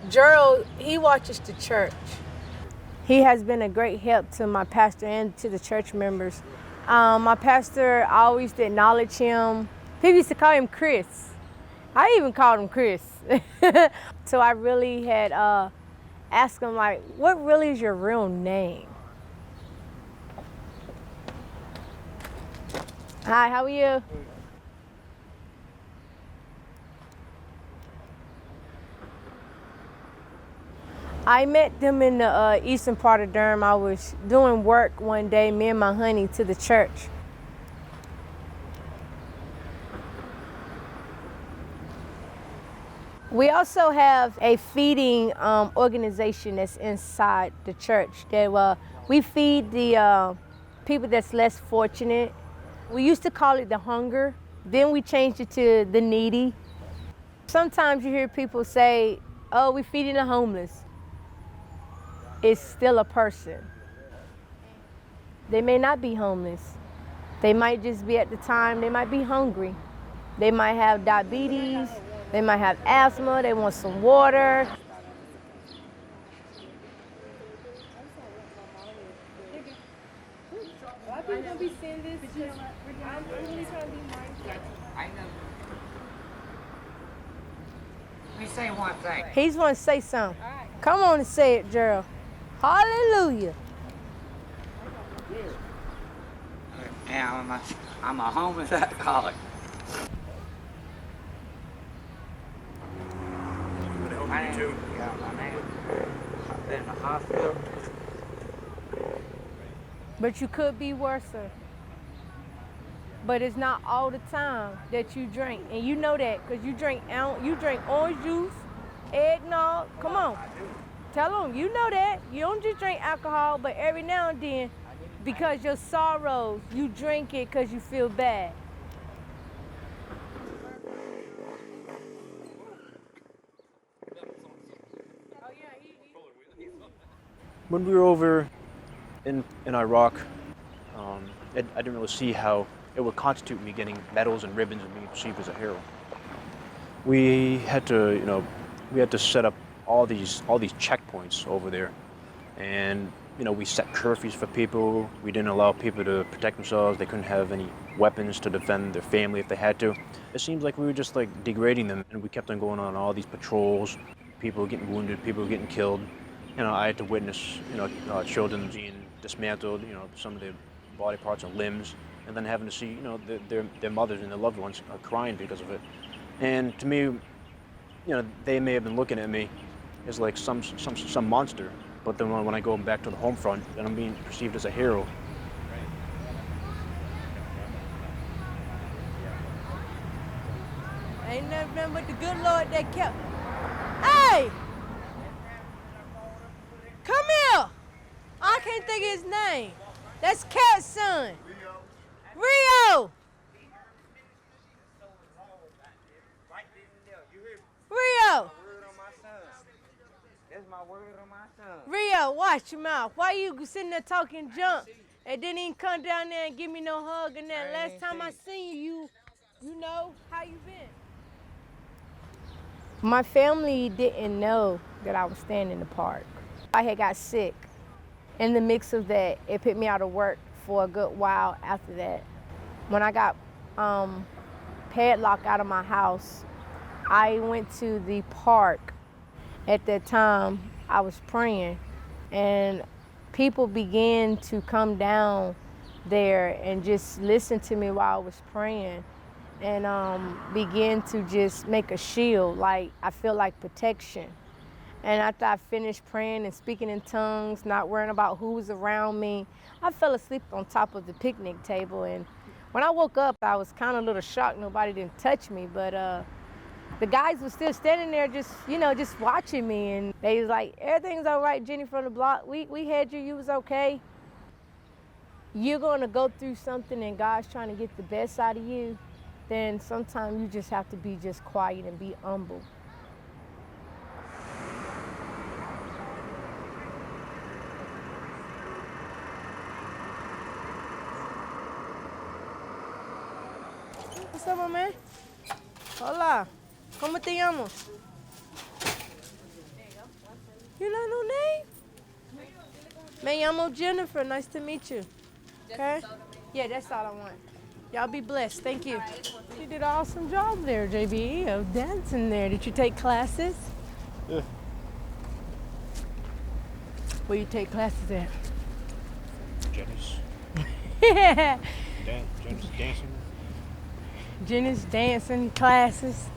Gerald, he watches the church. He has been a great help to my pastor and to the church members. My pastor always acknowledge him. People used to call him Chris. I even called him Chris. So I really had asked him, like, what really is your real name? Hi, how are you? I met them in the eastern part of Durham. I was doing work one day, me and my honey, to the church. We also have a feeding organization that's inside the church. That we feed the people that's less fortunate. We used to call it the hunger. Then we changed it to the needy. Sometimes you hear people say, oh, we're feeding the homeless. It's still a person. They may not be homeless. They might just be at the time, they might be hungry. They might have diabetes, they might have asthma, they want some water. We say one thing. He's want to say something. Come on and say it, Gerald. Hallelujah. Yeah, I'm a homeless alcoholic. My name, I've been in the hospital. But you could be worse. But it's not all the time that you drink. And you know that because you drink orange juice, eggnog. Come on. Tell them, you know that. You don't just drink alcohol, but every now and then, because your sorrows, you drink it because you feel bad. When we were over in Iraq, I didn't really see how it would constitute me getting medals and ribbons and being perceived as a hero. We had to set up all these checkpoints over there, and we set curfews for people. We didn't allow people to protect themselves. They couldn't have any weapons to defend their family if they had to. It seems like we were just like degrading them, and we kept on going on all these patrols. People were getting wounded, people were getting killed. I had to witness, children being dismantled, some of their body parts and limbs, and then having to see, their mothers and their loved ones crying because of it. And to me, they may have been looking at me as like some monster, but then when I go back to the home front, then I'm being perceived as a hero. Ain't nothing but the good Lord that kept. Hey! Come here! I can't think of his name. That's Cat's son. Rio! Rio! That's my word on my son. Rio, watch your mouth. Why you sitting there talking junk and didn't even come down there and give me no hug and that? Last time I seen you, you know how you been. My family didn't know that I was staying in the park. I had got sick. In the mix of that, it put me out of work for a good while after that. When I got padlocked out of my house, I went to the park. At that time, I was praying, and people began to come down there and just listen to me while I was praying, and begin to just make a shield, like I feel like protection. And after I finished praying and speaking in tongues, not worrying about who was around me, I fell asleep on top of the picnic table. And when I woke up, I was kind of a little shocked. Nobody didn't touch me, but the guys were still standing there just watching me. And they was like, everything's all right, Jenny from the block. We had you, you was okay. You're gonna go through something and God's trying to get the best out of you, then sometimes you just have to be just quiet and be humble. What's up, my man? Hola. ¿Cómo te llamas? You know no name? Me llamo Jennifer. Nice to meet you. Okay? Yeah, that's all I want. Y'all be blessed. Thank you. You did an awesome job there, JB, of dancing there. Did you take classes? Yeah. Where you take classes at? Jenny's. Yeah. Jenny's dancing. Jenny's dancing classes.